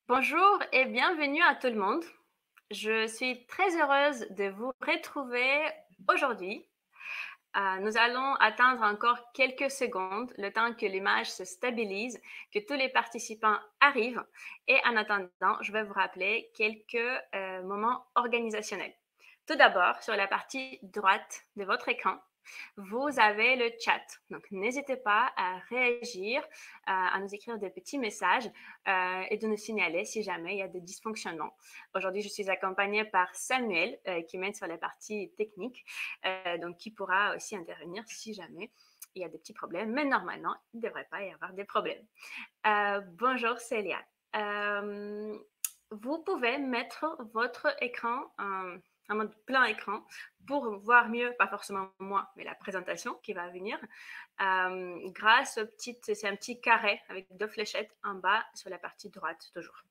Bonjour et bienvenue à tout le monde. Je suis très heureuse de vous retrouver aujourd'hui. Nous allons attendre encore quelques secondes, le temps que l'image se stabilise, que tous les participants arrivent. Et en attendant, je vais vous rappeler quelques moments organisationnels. Tout d'abord, sur la partie droite de votre écran, vous avez le chat. Donc, n'hésitez pas à réagir, à nous écrire des petits messages et de nous signaler si jamais il y a des dysfonctionnements. Aujourd'hui, je suis accompagnée par Samuel qui m'aide sur la partie technique, donc qui pourra aussi intervenir si jamais il y a des petits problèmes. Mais normalement, il ne devrait pas y avoir des problèmes. Bonjour Célia. Euh, Vous pouvez mettre votre écran en mode plein écran pour voir mieux, pas forcément moi, mais la présentation qui va venir, grâce au petit, c'est un petit carré avec deux fléchettes en bas sur la partie droite toujours.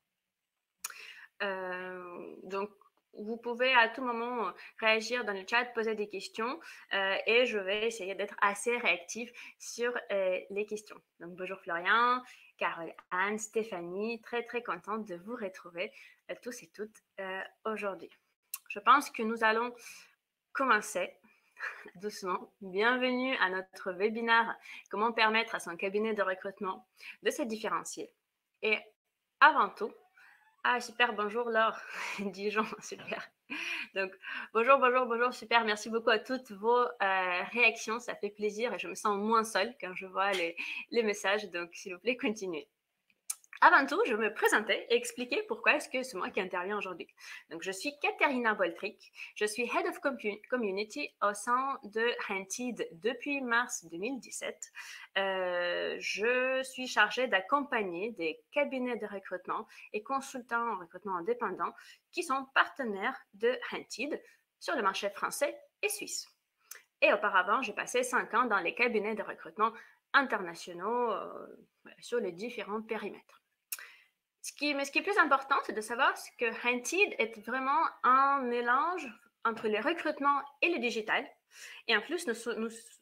Donc, vous pouvez à tout moment réagir dans le chat, poser des questions et je vais essayer d'être assez réactive sur les questions. Donc, bonjour Florian, Carole, Anne, Stéphanie, très très contente de vous retrouver tous et toutes aujourd'hui. Je pense que nous allons commencer doucement. Bienvenue à notre webinaire Comment permettre à son cabinet de recrutement de se différencier. Et avant tout, super, bonjour Laure, Dijon, super. Donc, bonjour, bonjour, bonjour, super. Merci beaucoup à toutes vos réactions, ça fait plaisir et je me sens moins seule quand je vois les messages. Donc, s'il vous plaît, continuez. Avant tout, je vais me présenter et expliquer pourquoi est-ce que c'est moi qui interviens aujourd'hui. Donc, je suis Katerina Boltrick, je suis Head of Community au sein de Rentid depuis mars 2017. Je suis chargée d'accompagner des cabinets de recrutement et consultants en recrutement indépendant qui sont partenaires de Rentid sur le marché français et suisse. Et auparavant, j'ai passé 5 ans dans les cabinets de recrutement internationaux sur les différents périmètres. Mais ce qui est plus important, c'est de savoir que Rentid est vraiment un mélange entre le recrutement et le digital. Et en plus,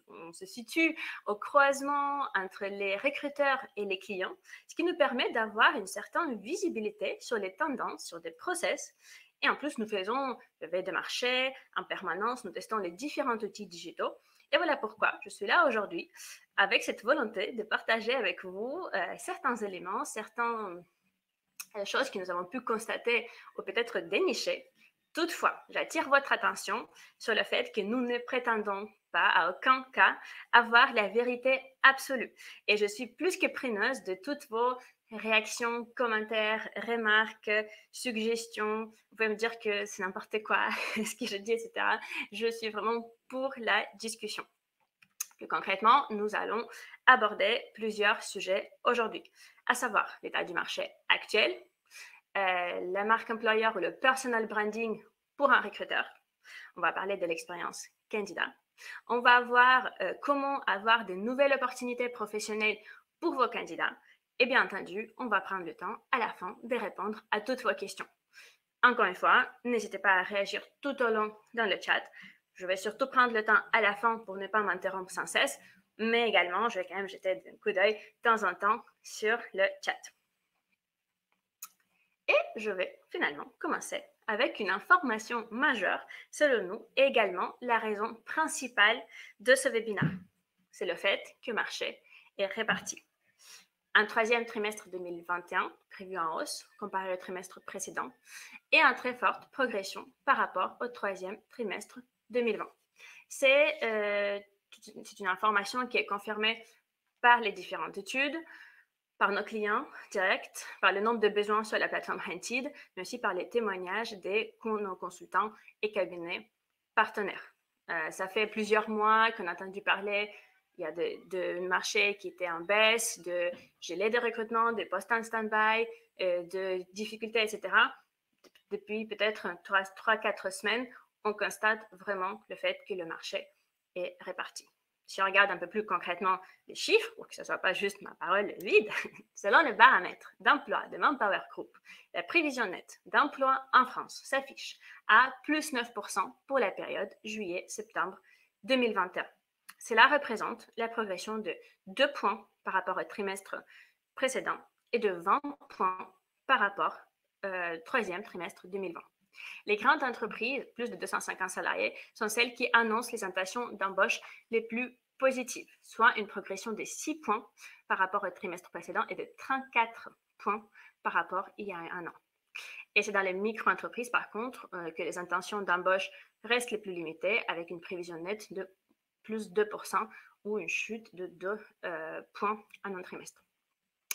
on se situe au croisement entre les recruteurs et les clients, ce qui nous permet d'avoir une certaine visibilité sur les tendances, sur des process. Et en plus, nous faisons le veille de marché en permanence, nous testons les différents outils digitaux. Et voilà pourquoi je suis là aujourd'hui avec cette volonté de partager avec vous certains éléments, certains choses que nous avons pu constater ou peut-être dénicher. Toutefois, j'attire votre attention sur le fait que nous ne prétendons pas à aucun cas avoir la vérité absolue. Et je suis plus que preneuse de toutes vos réactions, commentaires, remarques, suggestions. Vous pouvez me dire que c'est n'importe quoi, ce que je dis, etc. Je suis vraiment pour la discussion. Plus concrètement, nous allons aborder plusieurs sujets aujourd'hui, à savoir l'état du marché actuel, la marque employeur ou le personal branding pour un recruteur. On va parler de l'expérience candidat. On va voir comment avoir de nouvelles opportunités professionnelles pour vos candidats. Et bien entendu, on va prendre le temps à la fin de répondre à toutes vos questions. Encore une fois, n'hésitez pas à réagir tout au long dans le chat. Je vais surtout prendre le temps à la fin pour ne pas m'interrompre sans cesse, mais également, je vais quand même jeter un coup d'œil de temps en temps sur le chat. Et je vais finalement commencer avec une information majeure, selon nous, et également la raison principale de ce webinaire. C'est le fait que le marché est réparti. Un troisième trimestre 2021 prévu en hausse comparé au trimestre précédent et une très forte progression par rapport au troisième trimestre 2020. C'est une information qui est confirmée par les différentes études, par nos clients directs, par le nombre de besoins sur la plateforme Rentid, mais aussi par les témoignages des nos consultants et cabinets partenaires. Ça fait plusieurs mois qu'on a entendu parler, il y a de marchés qui étaient en baisse, de gelée de recrutement, de postes en stand-by, de difficultés, etc. Depuis peut-être 3-4 semaines, on constate vraiment le fait que le marché est réparti. Si on regarde un peu plus concrètement les chiffres, pour que ce ne soit pas juste ma parole vide, selon le baromètre d'emploi de Manpower Group, la prévision nette d'emploi en France s'affiche à plus 9% pour la période juillet-septembre 2021. Cela représente la progression de 2 points par rapport au trimestre précédent et de 20 points par rapport au troisième trimestre 2020. Les grandes entreprises, plus de 250 salariés, sont celles qui annoncent les intentions d'embauche les plus positives, soit une progression de 6 points par rapport au trimestre précédent et de 34 points par rapport il y a un an. Et c'est dans les micro-entreprises, par contre, que les intentions d'embauche restent les plus limitées, avec une prévision nette de plus 2% ou une chute de 2 points en un trimestre.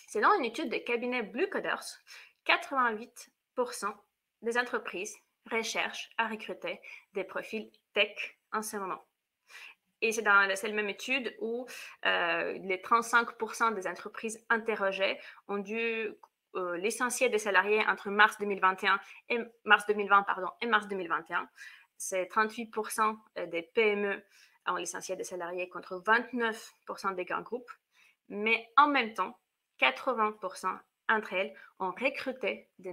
Selon une étude de cabinet Blue Coders, 88% des entreprises recherchent à recruter des profils tech en ce moment. Et c'est dans la même étude où les 35% des entreprises interrogées ont dû licencier des salariés entre mars 2021 et mars 2020 et mars 2021. C'est 38% des PME ont licencié des salariés contre 29% des grands groupes. Mais en même temps, 80% entre elles ont recruté de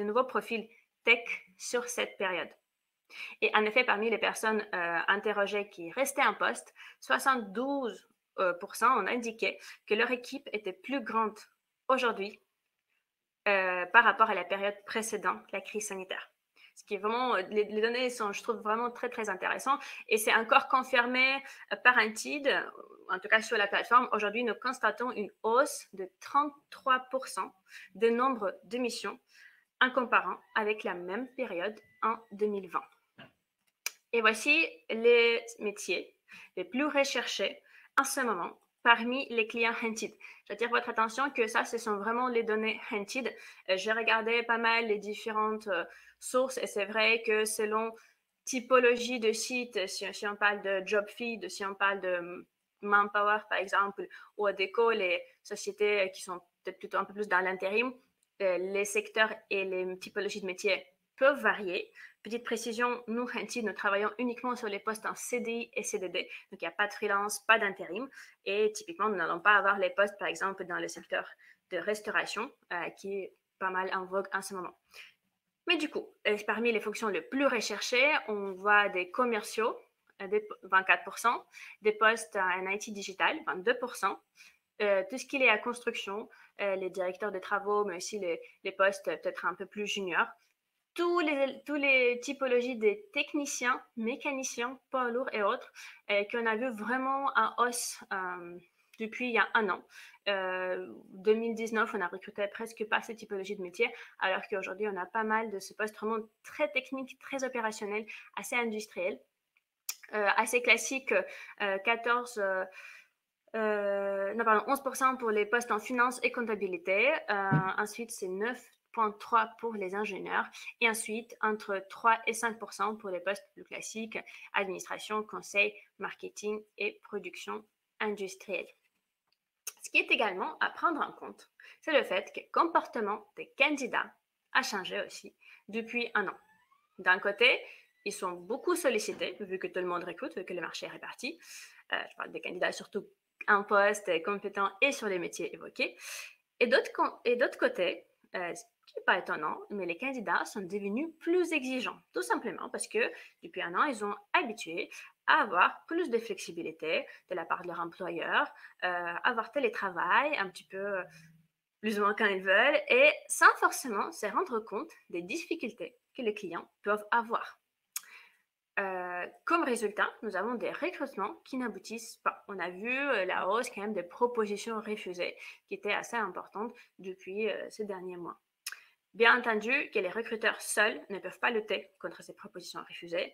nouveaux profils tech sur cette période. Et en effet, parmi les personnes interrogées qui restaient en poste, 72% ont indiqué que leur équipe était plus grande aujourd'hui par rapport à la période précédente la crise sanitaire. Ce qui est vraiment, les données sont, je trouve, vraiment très, très intéressantes. Et c'est encore confirmé par Indeed, en tout cas sur la plateforme. Aujourd'hui, nous constatons une hausse de 33% de nombre de missions en comparant avec la même période en 2020. Et voici les métiers les plus recherchés en ce moment parmi les clients Hunted. J'attire votre attention que ça, ce sont vraiment les données Hunted. J'ai regardé pas mal les différentes sources et c'est vrai que selon typologie de site, si on parle de JobFeed, si on parle de Manpower par exemple, ou Adecco, les sociétés qui sont peut-être plutôt un peu plus dans l'intérim, les secteurs et les typologies de métiers peuvent varier. Petite précision, nous, Hunted, nous travaillons uniquement sur les postes en CDI et CDD. Donc, il n'y a pas de freelance, pas d'intérim. Et typiquement, nous n'allons pas avoir les postes, par exemple, dans le secteur de restauration, qui est pas mal en vogue en ce moment. Mais du coup, parmi les fonctions les plus recherchées, on voit des commerciaux, 24%, des postes en IT digital, 22%, tout ce qui est à construction, les directeurs de travaux, mais aussi les postes peut-être un peu plus juniors. Tous les typologies des techniciens, mécaniciens, poids lourds et autres, qu'on a vu vraiment en hausse depuis il y a un an. 2019, on n'a recruté presque pas ces typologies de métiers, alors qu'aujourd'hui, on a pas mal de ce poste vraiment très technique, très opérationnel, assez industriel, assez classique, 11% pour les postes en finance et comptabilité. Ensuite, c'est 9,3% pour les ingénieurs. Et ensuite, entre 3 et 5% pour les postes plus classiques, administration, conseil, marketing et production industrielle. Ce qui est également à prendre en compte, c'est le fait que le comportement des candidats a changé aussi depuis un an. D'un côté, ils sont beaucoup sollicités, vu que tout le monde recrute, vu que le marché est réparti. Je parle des candidats surtout en poste, compétents et sur les métiers évoqués. Et d'autre côté, ce qui n'est pas étonnant, mais les candidats sont devenus plus exigeants, tout simplement parce que depuis un an, ils ont habitué à avoir plus de flexibilité de la part de leur employeur, avoir télétravail un petit peu plus ou moins quand ils veulent, et sans forcément se rendre compte des difficultés que les clients peuvent avoir. Comme résultat, nous avons des recrutements qui n'aboutissent pas. On a vu la hausse quand même des propositions refusées qui était assez importante depuis ces derniers mois. Bien entendu que les recruteurs seuls ne peuvent pas lutter contre ces propositions refusées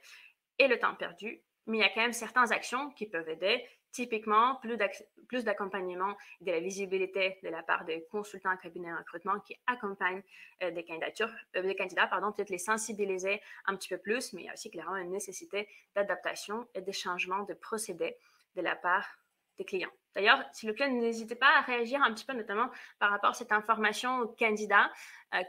et le temps perdu, mais il y a quand même certaines actions qui peuvent aider. Typiquement, plus d'accompagnement et de la visibilité de la part des consultants en cabinet de recrutement qui accompagnent des candidats, peut-être les sensibiliser un petit peu plus, mais il y a aussi clairement une nécessité d'adaptation et de changement de procédé de la part des clients. D'ailleurs, s'il vous plaît, n'hésitez pas à réagir un petit peu, notamment par rapport à cette information aux candidats.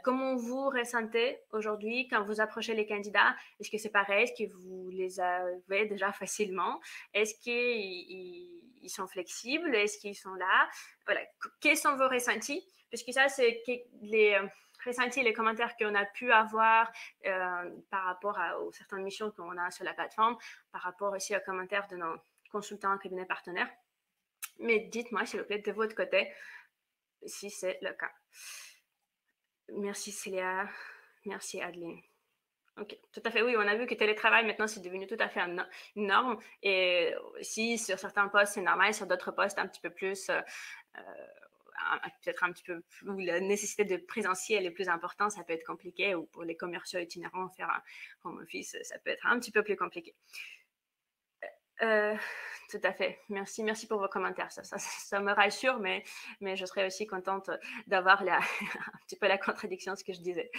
Comment vous ressentez aujourd'hui quand vous approchez les candidats? Est-ce que c'est pareil? Est-ce que vous les avez déjà facilement? Est-ce qu'ils sont flexibles? Est-ce qu'ils sont là? Voilà. Quels sont vos ressentis? Puisque ça, c'est les ressentis, les commentaires qu'on a pu avoir par rapport aux certaines missions qu'on a sur la plateforme, par rapport aussi aux commentaires de nos consultants en cabinet partenaires. Mais dites-moi, s'il vous plaît, de votre côté, si c'est le cas. Merci Célia, merci Adeline. Ok, tout à fait, oui, on a vu que télétravail maintenant c'est devenu tout à fait une norme et si sur certains postes c'est normal, sur d'autres postes un petit peu plus, peut-être un petit peu plus, où la nécessité de présentiel est plus importante, ça peut être compliqué, ou pour les commerciaux itinérants, faire un home office, ça peut être un petit peu plus compliqué. Euh, Tout à fait. Merci, merci pour vos commentaires. Ça me rassure, mais je serais aussi contente d'avoir un petit peu la contradiction de ce que je disais.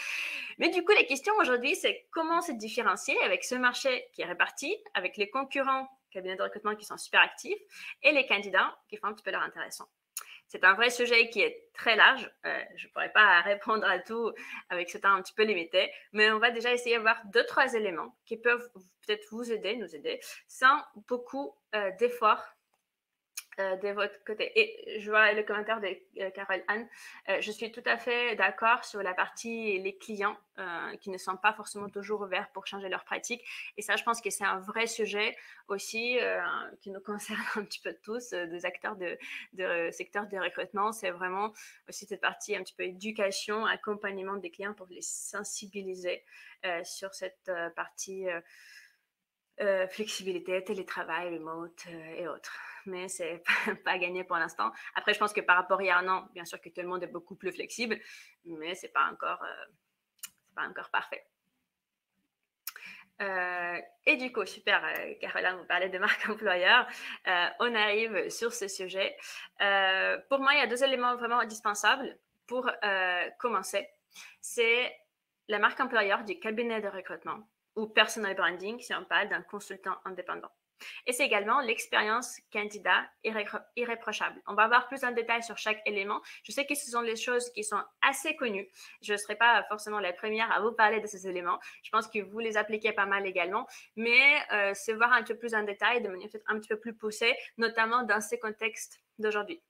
Mais du coup, la question aujourd'hui, c'est comment se différencier avec ce marché qui est réparti, avec les concurrents, cabinets de recrutement qui sont super actifs, et les candidats qui font un petit peu leur intéressant. C'est un vrai sujet qui est très large. Je ne pourrais pas répondre à tout avec ce temps un petit peu limité, mais on va déjà essayer de voir 2-3 éléments qui peuvent peut-être vous aider, nous aider, sans beaucoup d'efforts de votre côté. Et je vois le commentaire de Carole Anne. Je suis tout à fait d'accord sur la partie les clients qui ne sont pas forcément toujours ouverts pour changer leurs pratiques. Et ça, je pense que c'est un vrai sujet aussi qui nous concerne un petit peu tous, des acteurs de secteur de recrutement. C'est vraiment aussi cette partie un petit peu éducation, accompagnement des clients pour les sensibiliser sur cette partie flexibilité, télétravail, remote et autres. Mais c'est pas gagné pour l'instant. Après, je pense que par rapport à il y a un an, bien sûr que tout le monde est beaucoup plus flexible, mais c'est pas encore parfait. Et du coup, super, Caroline, vous parlez de marque employeur. On arrive sur ce sujet. Pour moi, il y a 2 éléments vraiment indispensables pour commencer. C'est la marque employeur du cabinet de recrutement ou personal branding si on parle d'un consultant indépendant. Et c'est également l'expérience candidat irréprochable. On va voir plus en détail sur chaque élément. Je sais que ce sont des choses qui sont assez connues. Je ne serai pas forcément la première à vous parler de ces éléments. Je pense que vous les appliquez pas mal également, mais c'est voir un peu plus en détail, de manière peut-être un petit peu plus poussée, notamment dans ces contextes d'aujourd'hui.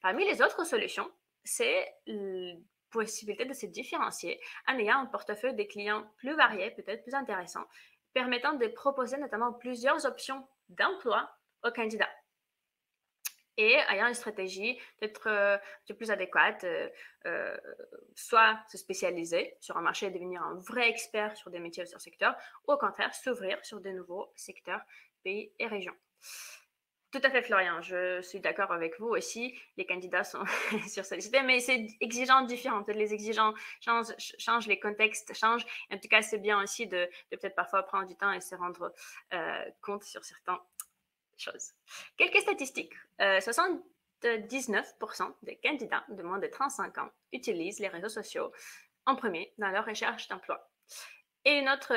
Parmi les autres solutions, c'est la possibilité de se différencier en ayant un portefeuille de clients plus variés, peut-être plus intéressants, permettant de proposer notamment plusieurs options d'emploi aux candidats et ayant une stratégie peut-être plus adéquate, soit se spécialiser sur un marché et devenir un vrai expert sur des métiers ou sur secteurs, ou au contraire s'ouvrir sur de nouveaux secteurs, pays et régions. Tout à fait, Florian. Je suis d'accord avec vous aussi. Les candidats sont sursollicités, mais c'est exigeant différent. Peut-être les exigences changent, les contextes changent. En tout cas, c'est bien aussi de peut-être parfois prendre du temps et se rendre compte sur certaines choses. Quelques statistiques. 79% des candidats de moins de 35 ans utilisent les réseaux sociaux en premier dans leur recherche d'emploi. Et une autre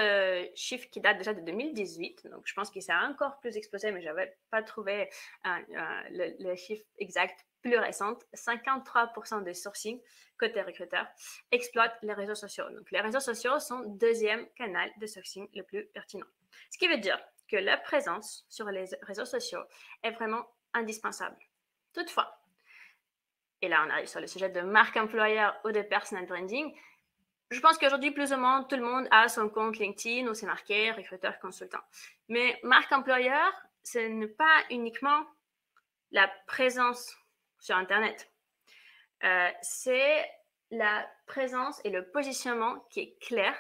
chiffre qui date déjà de 2018, donc je pense qu'il s'est encore plus explosé, mais je n'avais pas trouvé le chiffre exact plus récent. 53% des sourcing côté recruteur exploitent les réseaux sociaux. Donc les réseaux sociaux sont le deuxième canal de sourcing le plus pertinent. Ce qui veut dire que la présence sur les réseaux sociaux est vraiment indispensable. Toutefois, et là on arrive sur le sujet de marque employeur ou de personal branding, je pense qu'aujourd'hui, plus ou moins, tout le monde a son compte LinkedIn où c'est marqué recruteur consultant. Mais marque employeur, ce n'est pas uniquement la présence sur Internet. C'est la présence et le positionnement qui est clair,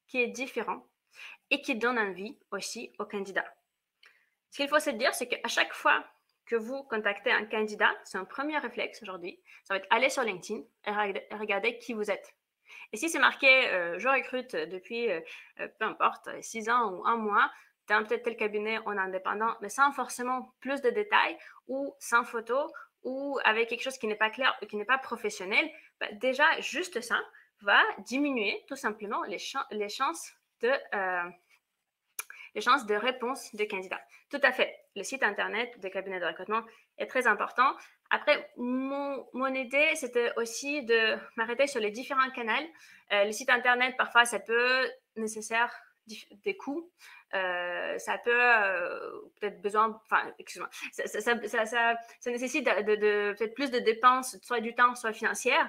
qui est différent et qui donne envie aussi aux candidats. Ce qu'il faut se dire, c'est qu'à chaque fois que vous contactez un candidat, c'est un premier réflexe aujourd'hui, ça va être aller sur LinkedIn et regarder qui vous êtes. Et si c'est marqué je recrute depuis, peu importe, 6 ans ou 1 mois, dans peut-être tel cabinet en indépendant, mais sans forcément plus de détails ou sans photo ou avec quelque chose qui n'est pas clair ou qui n'est pas professionnel, bah, déjà, juste ça va diminuer tout simplement les chances de réponse de candidats. Tout à fait. Le site internet des cabinets de recrutement est très important. Après, mon idée, c'était aussi de m'arrêter sur les différents canaux. Le site internet, parfois, ça peut nécessaire des coûts. Ça peut peut-être besoin, enfin, excuse-moi, ça nécessite peut-être plus de dépenses, soit du temps, soit financières,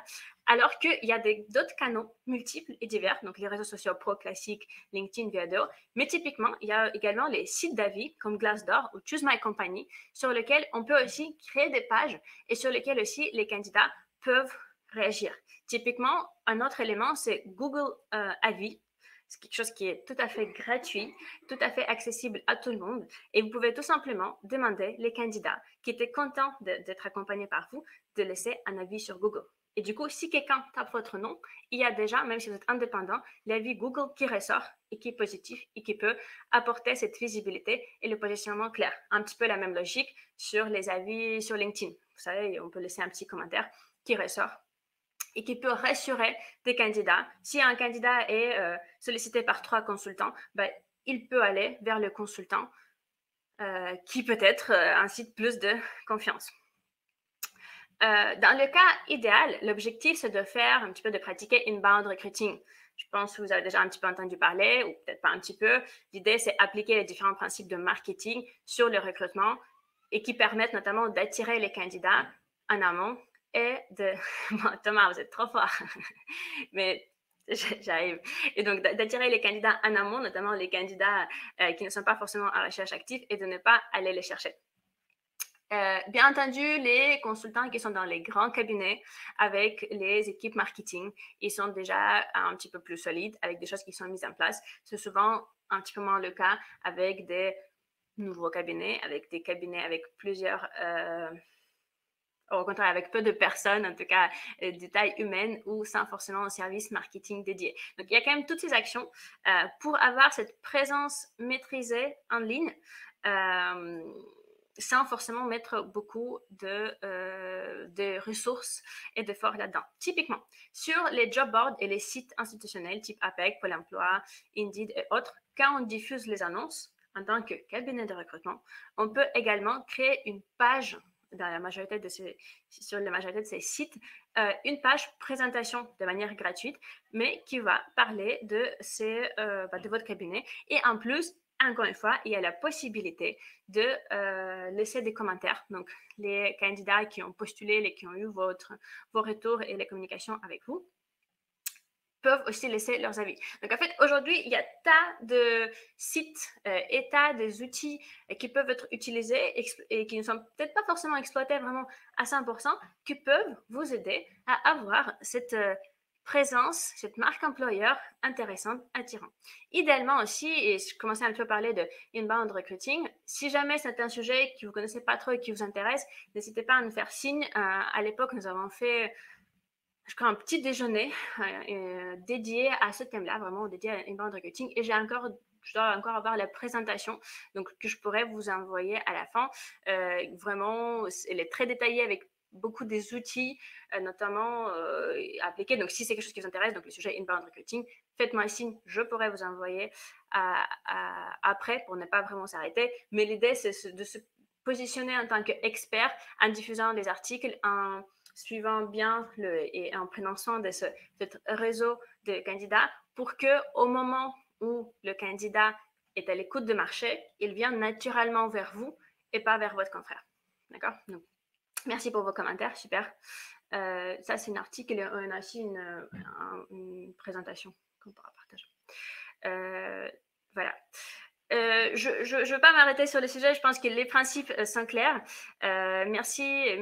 alors qu'il y a d'autres canaux multiples et divers, donc les réseaux sociaux pro classiques, LinkedIn, Viado, mais typiquement, il y a également les sites d'avis comme Glassdoor ou Choose My Company, sur lesquels on peut aussi créer des pages et sur lesquels aussi les candidats peuvent réagir. Typiquement, un autre élément, c'est Google Avis. C'est quelque chose qui est tout à fait gratuit, tout à fait accessible à tout le monde. Et vous pouvez tout simplement demander les candidats qui étaient contents d'être accompagnés par vous de laisser un avis sur Google. Et du coup, si quelqu'un tape votre nom, il y a déjà, même si vous êtes indépendant, l'avis Google qui ressort et qui est positif et qui peut apporter cette visibilité et le positionnement clair. Un petit peu la même logique sur les avis sur LinkedIn. Vous savez, on peut laisser un petit commentaire qui ressort et qui peut rassurer des candidats. Si un candidat est sollicité par 3 consultants, ben, il peut aller vers le consultant qui peut-être incite plus de confiance. Dans le cas idéal, l'objectif, c'est de faire un petit peu de pratiquer inbound recruiting. Je pense que vous avez déjà un petit peu entendu parler, ou peut-être pas un petit peu. L'idée, c'est appliquer les différents principes de marketing sur le recrutement et qui permettent notamment d'attirer les candidats en amont et de... Bon, Thomas, vous êtes trop fort. Mais j'arrive. Et donc, d'attirer les candidats en amont, notamment les candidats qui ne sont pas forcément en recherche active et de ne pas aller les chercher. Bien entendu, les consultants qui sont dans les grands cabinets avec les équipes marketing, ils sont déjà un petit peu plus solides avec des choses qui sont mises en place. C'est souvent un petit peu moins le cas avec des nouveaux cabinets, avec des cabinets avec plusieurs, au contraire, avec peu de personnes, en tout cas de taille humaine ou sans forcément un service marketing dédié. Donc, il y a quand même toutes ces actions pour avoir cette présence maîtrisée en ligne. Sans forcément mettre beaucoup de ressources et d'efforts là-dedans. Typiquement, sur les job boards et les sites institutionnels type APEC, Pôle emploi, Indeed et autres, quand on diffuse les annonces en tant que cabinet de recrutement, on peut également créer une page dans la majorité de sur la majorité de ces sites, une page présentation de manière gratuite, mais qui va parler de votre cabinet. Et en plus, encore une fois, il y a la possibilité de laisser des commentaires. Donc, les candidats qui ont postulé, les qui ont eu vos retours et les communications avec vous, peuvent aussi laisser leurs avis. Donc, en fait, aujourd'hui, il y a tas de sites et tas des outils qui peuvent être utilisés et qui ne sont peut-être pas forcément exploités vraiment à 100%, qui peuvent vous aider à avoir cette présence, cette marque employeur intéressante, attirante. Idéalement aussi, et je commençais un peu à parler de inbound recruiting, si jamais c'est un sujet que vous ne connaissez pas trop et qui vous intéresse, n'hésitez pas à nous faire signe. À l'époque, nous avons fait, je crois, un petit déjeuner dédié à ce thème-là, vraiment dédié à inbound recruiting, et je dois encore avoir la présentation, donc que je pourrais vous envoyer à la fin. Vraiment, elle est très détaillée avec beaucoup des outils, notamment appliqués. Donc, si c'est quelque chose qui vous intéresse, donc le sujet inbound recruiting, faites-moi signe, je pourrais vous envoyer après pour ne pas vraiment s'arrêter. Mais l'idée, c'est de se positionner en tant qu'expert en diffusant des articles, en suivant bien et en prenant soin de ce réseau de candidats pour qu'au moment où le candidat est à l'écoute de marché, il vient naturellement vers vous et pas vers votre confrère. D'accord? Donc, merci pour vos commentaires, super. Ça, c'est un article et on a aussi une présentation qu'on pourra partager. Voilà. Je ne veux pas m'arrêter sur le sujet, je pense que les principes sont clairs. Merci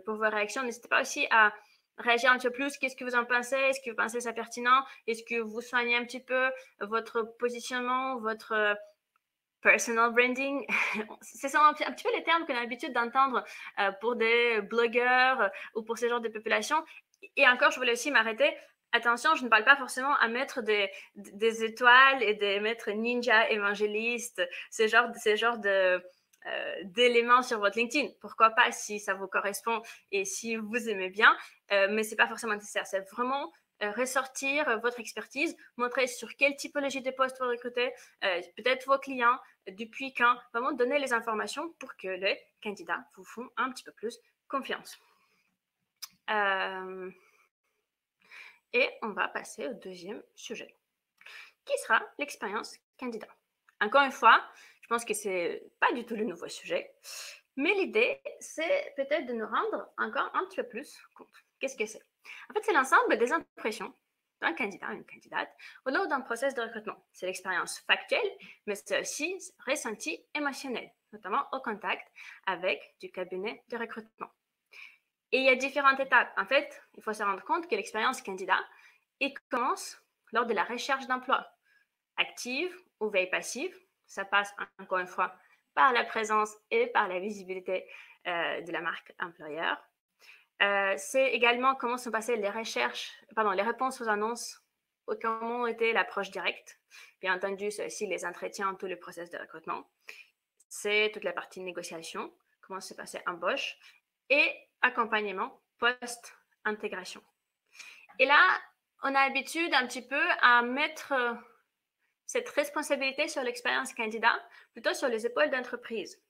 pour vos réactions. N'hésitez pas aussi à réagir un petit peu plus. Qu'est-ce que vous en pensez? Est-ce que vous pensez ça pertinent? Est-ce que vous soignez un petit peu votre positionnement, votre personal branding? Ce sont un petit peu les termes qu'on a l'habitude d'entendre pour des blogueurs ou pour ce genre de population. Et encore, je voulais aussi m'arrêter. Attention, je ne parle pas forcément à mettre des étoiles et de mettre ninja évangéliste, ce genre d'éléments sur votre LinkedIn. Pourquoi pas si ça vous correspond et si vous aimez bien, mais ce n'est pas forcément nécessaire. C'est vraiment ressortir votre expertise, montrer sur quelle typologie de postes vous recrutez, peut-être vos clients, depuis quand, vraiment donner les informations pour que les candidats vous font un petit peu plus confiance. Et on va passer au deuxième sujet, qui sera l'expérience candidat. Encore une fois, je pense que c'est pas du tout le nouveau sujet, mais l'idée, c'est peut-être de nous rendre encore un petit peu plus compte. Qu'est-ce que c'est? En fait, c'est l'ensemble des impressions d'un candidat, une candidate, au long d'un process de recrutement. C'est l'expérience factuelle, mais c'est aussi ressenti émotionnel, notamment au contact avec du cabinet de recrutement. Et il y a différentes étapes. En fait, il faut se rendre compte que l'expérience candidat commence lors de la recherche d'emploi, active ou veille passive. Ça passe encore une fois par la présence et par la visibilité de la marque employeur. C'est également comment sont passées les réponses aux annonces, comment était l'approche directe. Bien entendu, c'est aussi les entretiens, tout le process de recrutement. C'est toute la partie négociation, comment se passait embauche et accompagnement post-intégration. Et là, on a l'habitude un petit peu à mettre cette responsabilité sur l'expérience candidat plutôt sur les épaules d'entreprise.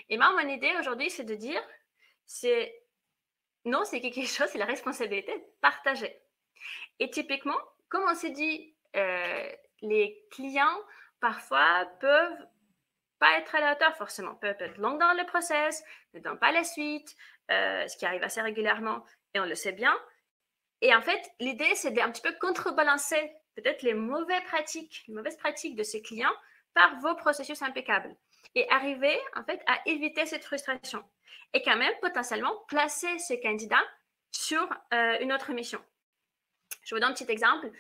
Et moi, mon idée aujourd'hui, c'est de dire, non, c'est quelque chose, c'est la responsabilité partagée. Et typiquement, comme on s'est dit, les clients parfois peuvent pas être à la hauteur forcément, peuvent être longs dans le process, ne donnent pas la suite, ce qui arrive assez régulièrement et on le sait bien. Et en fait, l'idée, c'est d'un petit peu contrebalancer peut-être les mauvaises pratiques de ces clients par vos processus impeccables et arriver en fait à éviter cette frustration et quand même potentiellement placer ces candidats sur une autre mission. Je vous donne un petit exemple.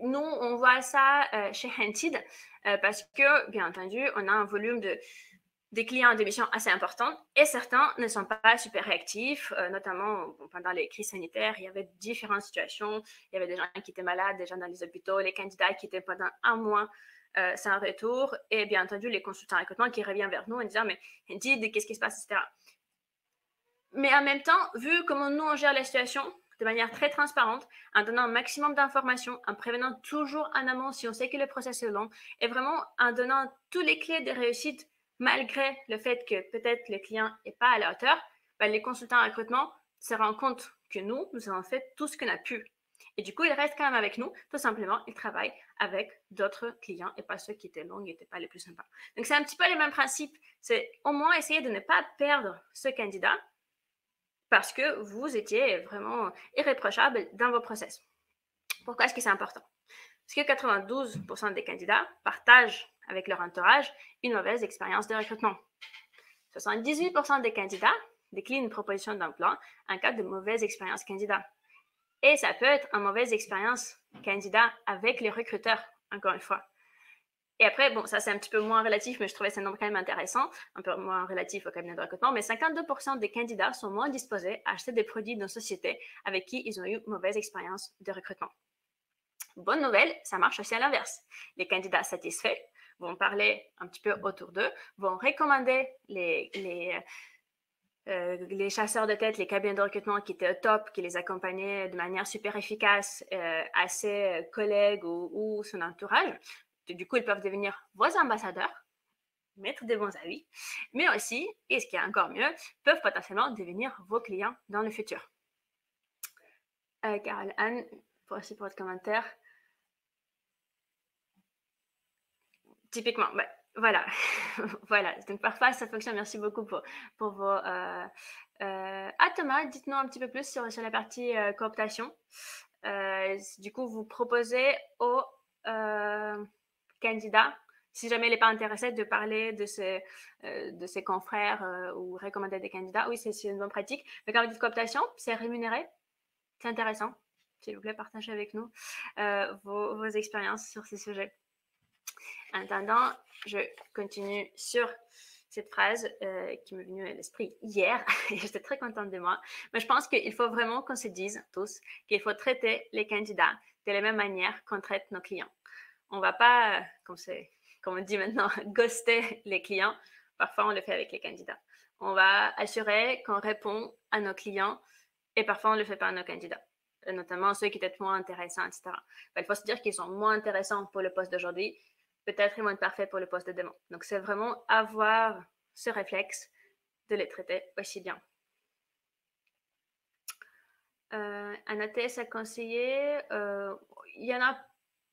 Nous, on voit ça chez Hunted parce que, bien entendu, on a un volume des clients de missions assez importantes et certains ne sont pas super réactifs, notamment pendant les crises sanitaires. Il y avait différentes situations. Il y avait des gens qui étaient malades, des gens dans les hôpitaux, les candidats qui étaient pendant un mois sans retour et bien entendu les consultants recrutement qui reviennent vers nous en disant mais Indeed, qu'est-ce qui se passe, etc. Mais en même temps, vu comment nous on gère la situation de manière très transparente, en donnant un maximum d'informations, en prévenant toujours en amont si on sait que le processus est long, et vraiment en donnant toutes les clés de réussite malgré le fait que peut-être le client n'est pas à la hauteur, ben, les consultants en recrutement se rendent compte que nous avons fait tout ce qu'on a pu. Et du coup, ils restent quand même avec nous. Tout simplement, ils travaillent avec d'autres clients et pas ceux qui étaient longs et n'étaient pas les plus sympas. Donc, c'est un petit peu le même principe. C'est au moins essayer de ne pas perdre ce candidat parce que vous étiez vraiment irréprochable dans vos process. Pourquoi est-ce que c'est important? Parce que 92% des candidats partagent avec leur entourage une mauvaise expérience de recrutement. 78% des candidats déclinent une proposition d'emploi en cas de mauvaise expérience candidat. Et ça peut être une mauvaise expérience candidat avec les recruteurs, encore une fois. Et après, bon, ça c'est un petit peu moins relatif, mais je trouvais ce nombre quand même intéressant, un peu moins relatif au cabinet de recrutement, mais 52% des candidats sont moins disposés à acheter des produits d'une société avec qui ils ont eu une mauvaise expérience de recrutement. Bonne nouvelle, ça marche aussi à l'inverse. Les candidats satisfaits vont parler un petit peu autour d'eux, vont recommander les chasseurs de tête, les cabinets de recrutement qui étaient au top, qui les accompagnaient de manière super efficace à ses collègues ou son entourage. Du coup, ils peuvent devenir vos ambassadeurs, mettre des bons avis, mais aussi, et ce qui est encore mieux, peuvent potentiellement devenir vos clients dans le futur. Carole Anne, merci pour votre commentaire. Typiquement, ben, voilà. Voilà. Donc parfois, ça fonctionne. Merci beaucoup pour vos... Thomas, dites-nous un petit peu plus sur la partie cooptation. Du coup, vous proposez aux candidats, si jamais il n'est pas intéressé, de parler de ses confrères ou recommander des candidats. Oui, c'est une bonne pratique. Mais quand vous dites cooptation, c'est rémunéré. C'est intéressant. S'il vous plaît, partagez avec nous vos expériences sur ces sujets. En attendant, je continue sur cette phrase qui m'est venue à l'esprit hier et j'étais très contente de moi. Mais je pense qu'il faut vraiment qu'on se dise tous qu'il faut traiter les candidats de la même manière qu'on traite nos clients. On ne va pas, comme on dit maintenant, ghoster les clients. Parfois, on le fait avec les candidats. On va assurer qu'on répond à nos clients et parfois, on ne le fait pas à nos candidats, notamment ceux qui étaient moins intéressants, etc. Il faut se dire qu'ils sont moins intéressants pour le poste d'aujourd'hui. Peut-être ils vont être parfaits pour le poste de demain. Donc, c'est vraiment avoir ce réflexe de les traiter aussi bien. Un ATS à conseiller, il y en a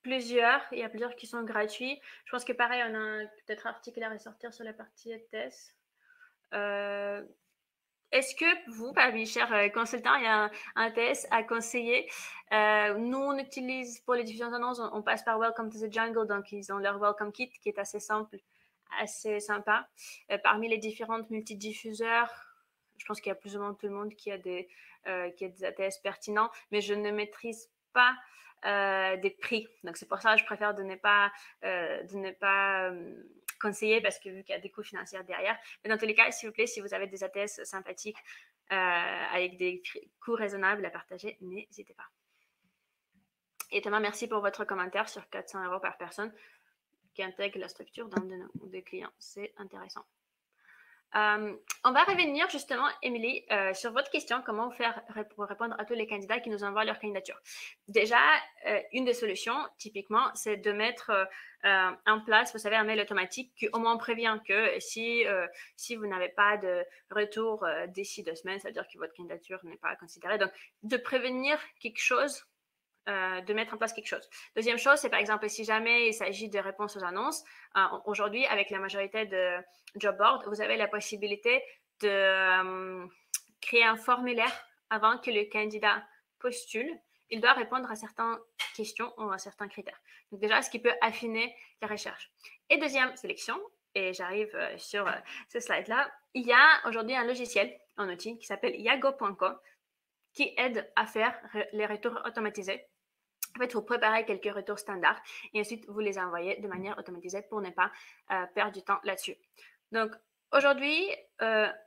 plusieurs. Il y a plusieurs qui sont gratuits. Je pense que pareil, on a un peut-être article à ressortir sur la partie ATS. Est-ce que vous, parmi chers consultants, il y a un ATS à conseiller? Nous, on utilise pour les diffusions d'annonces, on passe par Welcome to the Jungle, donc ils ont leur Welcome Kit qui est assez simple, assez sympa. Parmi les différentes multidiffuseurs, je pense qu'il y a plus ou moins tout le monde qui a des ATS pertinents, mais je ne maîtrise pas des prix. Donc, c'est pour ça que je préfère de ne pas conseiller parce que vu qu'il y a des coûts financiers derrière. Mais dans tous les cas, s'il vous plaît, si vous avez des ATS sympathiques avec des coûts raisonnables à partager, n'hésitez pas. Et Thomas, merci pour votre commentaire sur 400 € par personne qui intègre la structure d'un de nos clients. C'est intéressant. On va revenir justement, Émilie, sur votre question, comment faire pour répondre à tous les candidats qui nous envoient leur candidature. Déjà, une des solutions, typiquement, c'est de mettre en place, vous savez, un mail automatique qui au moins prévient que si vous n'avez pas de retour d'ici 2 semaines, ça veut dire que votre candidature n'est pas considérée. Donc, de prévenir quelque chose, de mettre en place quelque chose. Deuxième chose, c'est par exemple, si jamais il s'agit de réponses aux annonces, aujourd'hui, avec la majorité de job boards, vous avez la possibilité de créer un formulaire avant que le candidat postule. Il doit répondre à certaines questions ou à certains critères. Donc déjà, ce qui peut affiner la recherche. Et deuxième sélection, et j'arrive sur ce slide-là, il y a aujourd'hui un logiciel, un outil qui s'appelle yago.com qui aide à faire les retours automatisés. En fait, vous préparez quelques retours standards et ensuite vous les envoyez de manière automatisée pour ne pas perdre du temps là-dessus. Donc, aujourd'hui,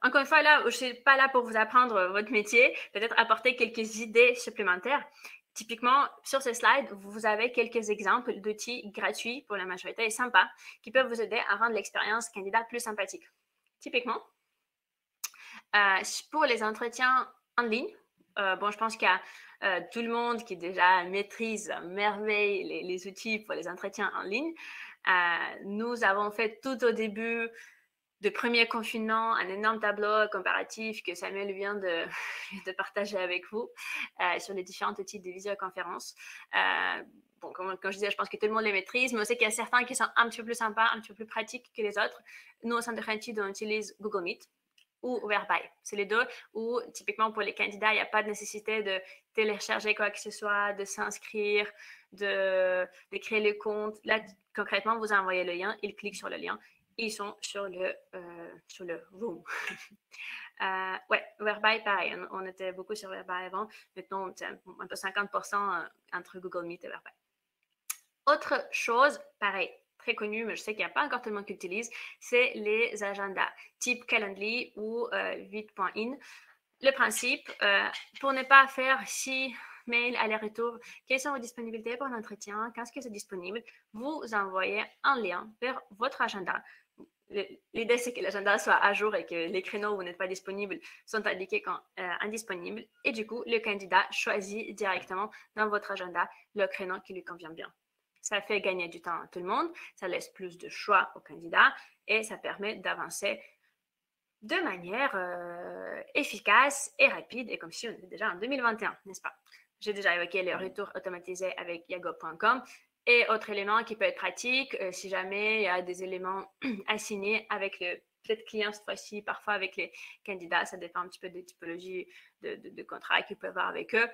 encore une fois, là, je ne suis pas là pour vous apprendre votre métier, peut-être apporter quelques idées supplémentaires. Typiquement, sur ce slide, vous avez quelques exemples d'outils gratuits pour la majorité et sympas qui peuvent vous aider à rendre l'expérience candidat plus sympathique. Typiquement, pour les entretiens en ligne, je pense qu'il y a tout le monde qui déjà maîtrise à merveille les outils pour les entretiens en ligne. Nous avons fait tout au début de premier confinement un énorme tableau comparatif que Samuel vient de partager avec vous sur les différents outils de visioconférence. Comme je disais, je pense que tout le monde les maîtrise, mais on sait qu'il y a certains qui sont un petit peu plus sympas, un petit peu plus pratiques que les autres. Nous, au sein de Rentid, on utilise Google Meet ou Whereby. C'est les deux où, typiquement, pour les candidats, il n'y a pas de nécessité de télécharger quoi que ce soit, de s'inscrire, de créer le compte. Là, concrètement, vous envoyez le lien, ils cliquent sur le lien, ils sont sur le Room. Whereby, pareil, on était beaucoup sur Whereby avant. Maintenant, c'est un peu 50% entre Google Meet et Whereby. Autre chose, pareil, très connu, mais je sais qu'il n'y a pas encore tout le monde qui l'utilise, c'est les agendas type Calendly ou Vite.in. Le principe, pour ne pas faire 6 mails aller-retour, quelles sont vos disponibilités pour l'entretien, quand est-ce que c'est disponible, vous envoyez un lien vers votre agenda. L'idée, c'est que l'agenda soit à jour et que les créneaux où vous n'êtes pas disponible sont indiqués comme indisponibles. Et du coup, le candidat choisit directement dans votre agenda le créneau qui lui convient bien. Ça fait gagner du temps à tout le monde, ça laisse plus de choix aux candidats et ça permet d'avancer de manière efficace et rapide et comme si on était déjà en 2021, n'est-ce pas? J'ai déjà évoqué les retours automatisés avec yago.com et autre élément qui peut être pratique si jamais il y a des éléments assignés avec le peut-être client cette fois-ci, parfois avec les candidats, ça dépend un petit peu des typologies de contrats qu'ils peuvent avoir avec eux.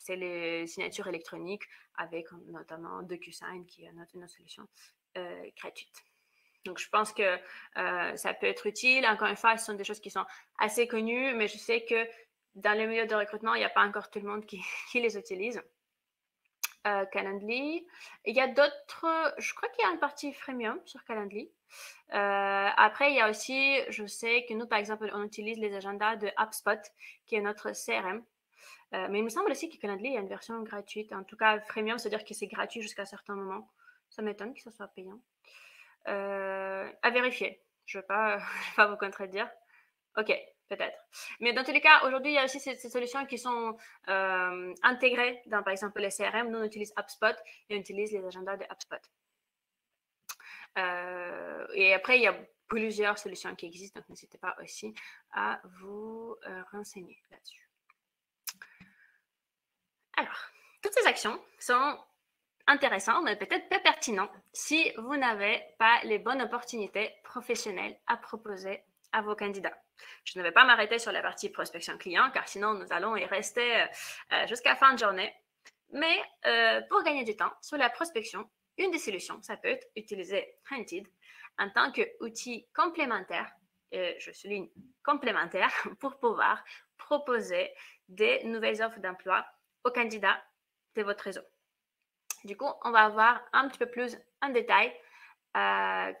C'est les signatures électroniques avec notamment DocuSign qui est notre solution gratuite. Donc, je pense que ça peut être utile. Encore une fois, ce sont des choses qui sont assez connues, mais je sais que dans le milieu de recrutement, il n'y a pas encore tout le monde qui les utilise. Calendly. Il y a d'autres, je crois qu'il y a une partie freemium sur Calendly. Après, il y a aussi, je sais que nous, par exemple, on utilise les agendas de HubSpot, qui est notre CRM. Mais il me semble aussi que Calendly, il y a une version gratuite. En tout cas, freemium, c'est-à-dire que c'est gratuit jusqu'à un certain moment. Ça m'étonne que ce soit payant. À vérifier. Je ne vais pas vous contredire. Ok, peut-être. Mais dans tous les cas, aujourd'hui, il y a aussi ces solutions qui sont intégrées dans, par exemple, les CRM. Nous, on utilise HubSpot et on utilise les agendas de HubSpot. Et après, il y a plusieurs solutions qui existent, donc n'hésitez pas aussi à vous renseigner là-dessus. Alors, toutes ces actions sont intéressantes, mais peut-être pas pertinentes si vous n'avez pas les bonnes opportunités professionnelles à proposer à vos candidats. Je ne vais pas m'arrêter sur la partie prospection client, car sinon nous allons y rester jusqu'à fin de journée. Mais pour gagner du temps sur la prospection, une des solutions, ça peut être utiliser Rentid en tant qu'outil complémentaire et je souligne complémentaires, pour pouvoir proposer des nouvelles offres d'emploi aux candidats de votre réseau. Du coup, on va voir un petit peu plus en détail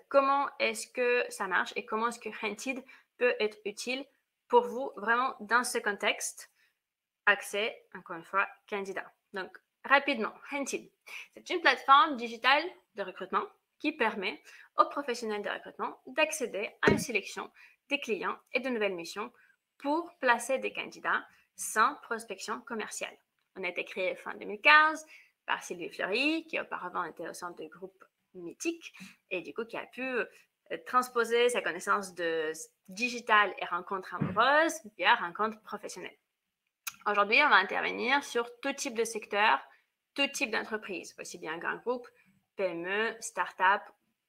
comment est-ce que ça marche et comment est-ce que Hunted peut être utile pour vous vraiment dans ce contexte. Accès, encore une fois, candidat. Donc, rapidement, Hunted, c'est une plateforme digitale de recrutement qui permet aux professionnels de recrutement d'accéder à une sélection des clients et de nouvelles missions pour placer des candidats sans prospection commerciale. On a été créé fin 2015 par Sylvie Fleury, qui auparavant était au centre du groupe Mythique, et du coup qui a pu transposer sa connaissance de digital et rencontres amoureuses via rencontres professionnelles. Aujourd'hui, on va intervenir sur tout type de secteur, tout type d'entreprise, aussi bien grand groupe, PME, start-up,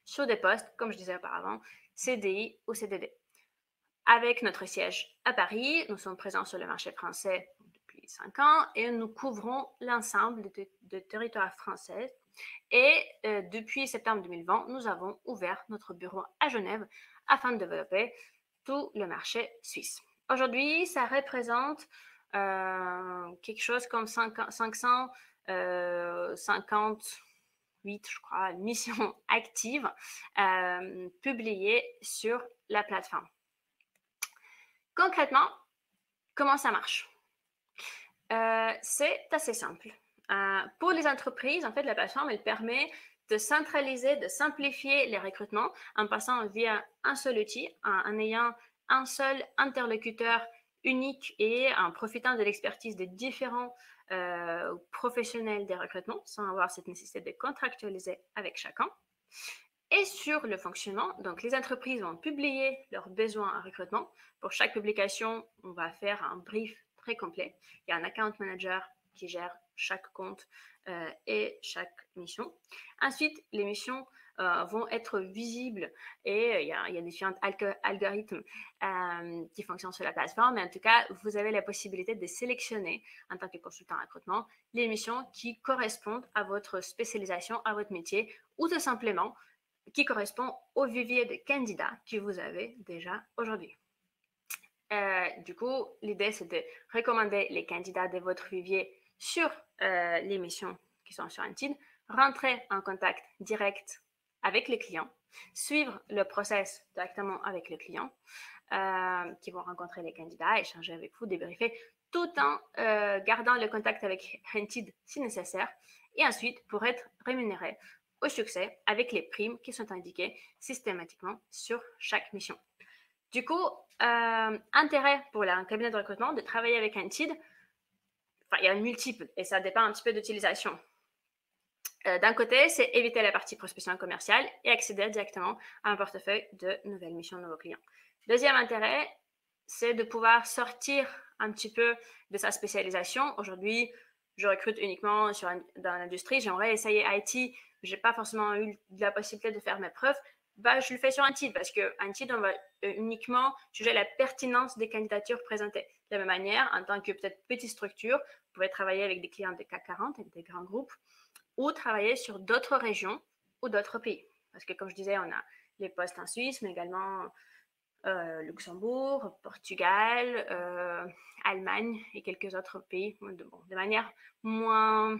sur des postes, comme je disais auparavant, CDI ou CDD. Avec notre siège à Paris, nous sommes présents sur le marché français depuis 5 ans et nous couvrons l'ensemble de territoires français. Et depuis septembre 2020, nous avons ouvert notre bureau à Genève afin de développer tout le marché suisse. Aujourd'hui, ça représente quelque chose comme 558, je crois, missions actives publiées sur la plateforme. Concrètement, comment ça marche? C'est assez simple. Pour les entreprises, en fait, la plateforme, elle permet de centraliser, de simplifier les recrutements en passant via un seul outil, en ayant un seul interlocuteur unique et en profitant de l'expertise des différents professionnels des recrutements sans avoir cette nécessité de contractualiser avec chacun. Et sur le fonctionnement, donc les entreprises vont publier leurs besoins en recrutement. Pour chaque publication, on va faire un brief très complet. Il y a un account manager qui gère chaque compte et chaque mission. Ensuite, les missions vont être visibles et il y a différents algorithmes qui fonctionnent sur la plateforme. Mais en tout cas, vous avez la possibilité de sélectionner en tant que consultant en recrutement les missions qui correspondent à votre spécialisation, à votre métier ou tout simplement qui correspond au vivier de candidats que vous avez déjà aujourd'hui. Du coup, l'idée, c'est de recommander les candidats de votre vivier sur les missions qui sont sur Hunted, rentrer en contact direct avec les clients, suivre le process directement avec les clients qui vont rencontrer les candidats, échanger avec vous, débriefer, tout en gardant le contact avec Hunted si nécessaire, et ensuite pour être rémunéré au succès avec les primes qui sont indiquées systématiquement sur chaque mission. Du coup, intérêt pour un cabinet de recrutement de travailler avec Hunted, enfin, il y a multiple et ça dépend un petit peu d'utilisation. D'un côté, c'est éviter la partie prospection commerciale et accéder directement à un portefeuille de nouvelles missions de vos clients. Deuxième intérêt, c'est de pouvoir sortir un petit peu de sa spécialisation. Aujourd'hui, je recrute uniquement dans l'industrie. J'aimerais essayer IT. Je n'ai pas forcément eu la possibilité de faire mes preuves. Je le fais sur Hunted parce que Hunted, on va uniquement juger la pertinence des candidatures présentées. De la même manière, en tant que peut-être petite structure, vous pouvez travailler avec des clients des CAC 40, avec des grands groupes, ou travailler sur d'autres régions ou d'autres pays. Parce que comme je disais, on a les postes en Suisse, mais également Luxembourg, Portugal, Allemagne et quelques autres pays de manière moins,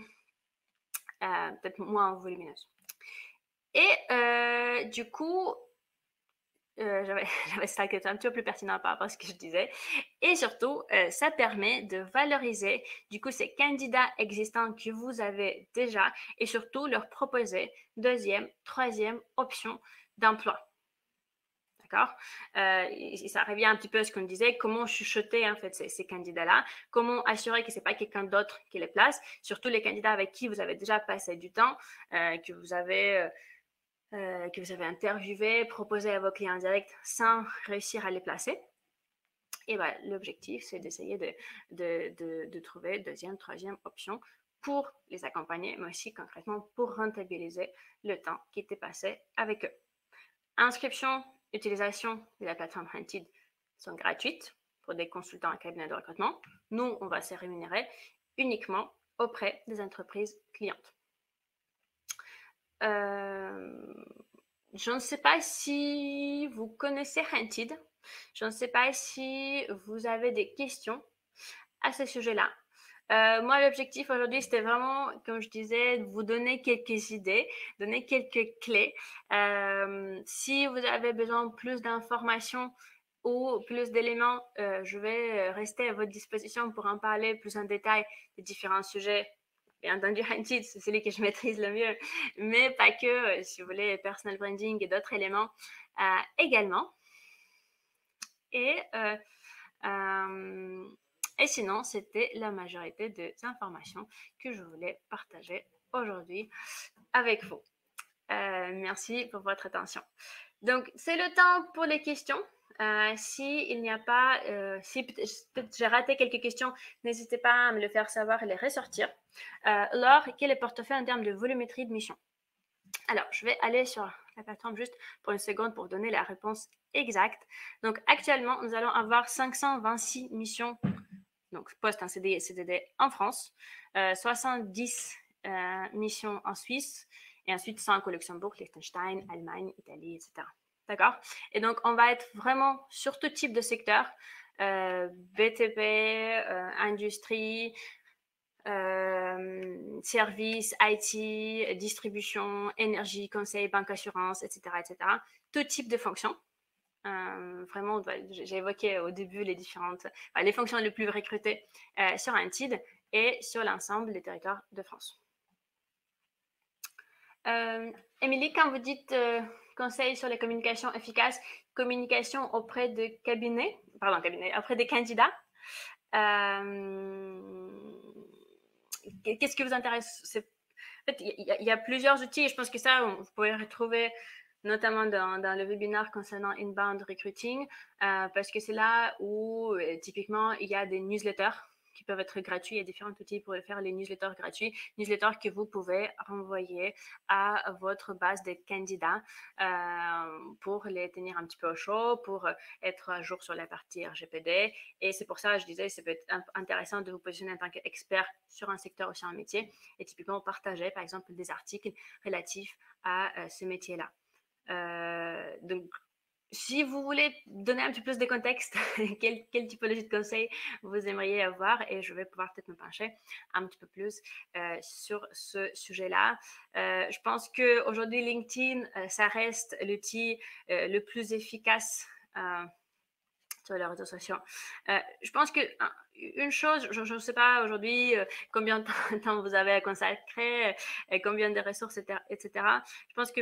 peut-être moins volumineuse. Et du coup, j'avais ça qui était un petit peu plus pertinent par rapport à ce que je disais. Et surtout, ça permet de valoriser du coup ces candidats existants que vous avez déjà et surtout leur proposer deuxième, troisième option d'emploi. D'accord? Ça revient un petit peu à ce qu'on disait, comment chuchoter en fait ces candidats-là, comment assurer que ce n'est pas quelqu'un d'autre qui les place, surtout les candidats avec qui vous avez déjà passé du temps, que vous avez interviewé, proposé à vos clients directs sans réussir à les placer. Et ben, l'objectif, c'est d'essayer de trouver deuxième, troisième option pour les accompagner, mais aussi concrètement pour rentabiliser le temps qui était passé avec eux. Inscription, utilisation de la plateforme Hunted sont gratuites pour des consultants en cabinet de recrutement. Nous, on va se rémunérer uniquement auprès des entreprises clientes. Je ne sais pas si vous connaissez Hunted. Je ne sais pas si vous avez des questions à ce sujet-là. Moi, l'objectif aujourd'hui, c'était vraiment, comme je disais, de vous donner quelques idées, donner quelques clés. Si vous avez besoin de plus d'informations ou plus d'éléments, je vais rester à votre disposition pour en parler plus en détail des différents sujets. Bien entendu, Handshake, c'est celui que je maîtrise le mieux, mais pas que, si vous voulez, personal branding et d'autres éléments également. Et et sinon, c'était la majorité des informations que je voulais partager aujourd'hui avec vous. Merci pour votre attention. Donc, c'est le temps pour les questions. Si il n'y a pas, si peut-être j'ai raté quelques questions, n'hésitez pas à me le faire savoir et les ressortir. Laure, quel est le portefeuille en termes de volumétrie de mission? Alors, je vais aller sur la plateforme juste pour une seconde pour donner la réponse exacte. Donc, actuellement, nous allons avoir 526 missions, donc poste en CDI et CDD en France, 70 missions en Suisse, et ensuite 5 au Luxembourg, Liechtenstein, Allemagne, Italie, etc. D'accord? Et donc, on va être vraiment sur tout type de secteur, BTP, industrie, services, IT, distribution, énergie, conseil, banque, assurance, etc., etc. Tout type de fonctions. Vraiment, j'ai évoqué au début les fonctions les plus recrutées sur Indeed et sur l'ensemble des territoires de France. Émilie, quand vous dites conseil sur les communications efficaces, communication auprès de auprès des candidats, qu'est-ce qui vous intéresse? En fait, il y a plusieurs outils et je pense que ça, vous pouvez retrouver notamment dans le webinaire concernant Inbound Recruiting, parce que c'est là où typiquement il y a des newsletters qui peuvent être gratuits. Il y a différents outils pour faire les newsletters gratuits, newsletters que vous pouvez renvoyer à votre base de candidats pour les tenir un petit peu au chaud, pour être à jour sur la partie RGPD. Et c'est pour ça, je disais, ça peut être intéressant de vous positionner en tant qu'expert sur un secteur ou sur un métier et typiquement partager, par exemple, des articles relatifs à ce métier-là. Donc, si vous voulez donner un petit peu plus de contexte, quelle typologie de conseils vous aimeriez avoir, et je vais pouvoir peut-être me pencher un petit peu plus sur ce sujet-là. Je pense qu'aujourd'hui, LinkedIn, ça reste l'outil le plus efficace sur les réseaux sociaux. Je pense que une chose, je ne sais pas aujourd'hui combien de temps vous avez à consacrer, combien de ressources, etc. Je pense que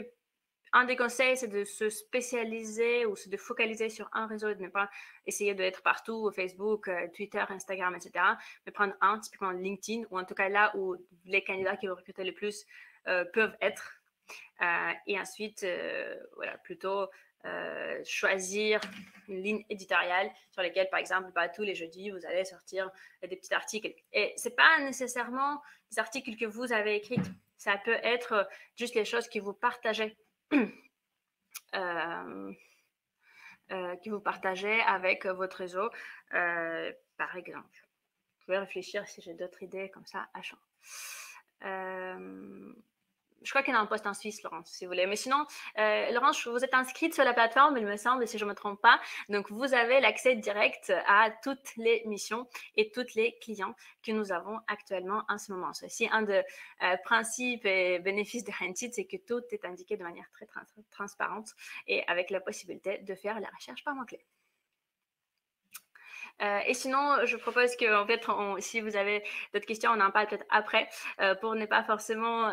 un des conseils, c'est de se spécialiser ou de focaliser sur un réseau et de ne pas essayer d'être partout, Facebook, Twitter, Instagram, etc. Mais prendre un, typiquement LinkedIn, ou en tout cas là où les candidats qui vont recruter le plus peuvent être. Et ensuite, voilà, plutôt choisir une ligne éditoriale sur laquelle, par exemple, tous les jeudis, vous allez sortir des petits articles. Et ce n'est pas nécessairement des articles que vous avez écrits. Ça peut être juste les choses que vous partagez. Que vous partagez avec votre réseau, par exemple. Vous pouvez réfléchir si j'ai d'autres idées comme ça à chaud. Je crois qu'il y en a un poste en Suisse, Laurence, si vous voulez. Mais sinon, Laurence, vous êtes inscrite sur la plateforme, il me semble, si je ne me trompe pas. Donc, vous avez l'accès direct à toutes les missions et tous les clients que nous avons actuellement en ce moment. Ceci, un des principes et bénéfices de Handshake, c'est que tout est indiqué de manière très transparente et avec la possibilité de faire la recherche par mots-clés. Et sinon, je propose que, en fait, si vous avez d'autres questions, on en parle peut-être après, pour ne pas forcément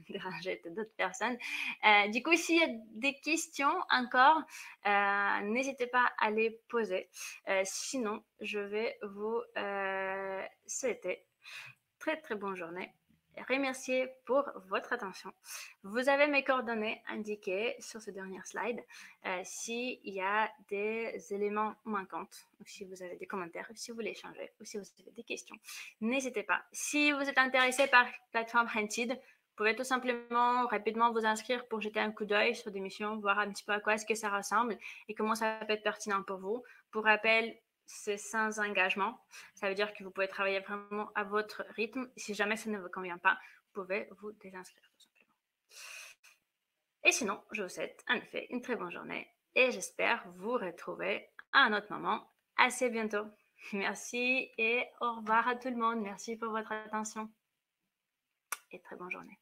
déranger d'autres personnes. Du coup, s'il y a des questions encore, n'hésitez pas à les poser. Sinon, je vais vous souhaiter très très bonne journée. Remercier pour votre attention. Vous avez mes coordonnées indiquées sur ce dernier slide. S'il y a des éléments manquants, ou si vous avez des commentaires, si vous voulez échanger, ou si vous avez des questions, n'hésitez pas. Si vous êtes intéressé par la plateforme Handshake, vous pouvez tout simplement rapidement vous inscrire pour jeter un coup d'œil sur des missions, voir un petit peu à quoi est-ce que ça ressemble et comment ça peut être pertinent pour vous. Pour rappel, c'est sans engagement. Ça veut dire que vous pouvez travailler vraiment à votre rythme. Si jamais ça ne vous convient pas, vous pouvez vous désinscrire tout simplement. Et sinon, je vous souhaite en effet une très bonne journée et j'espère vous retrouver à un autre moment assez bientôt. Merci et au revoir à tout le monde. Merci pour votre attention et très bonne journée.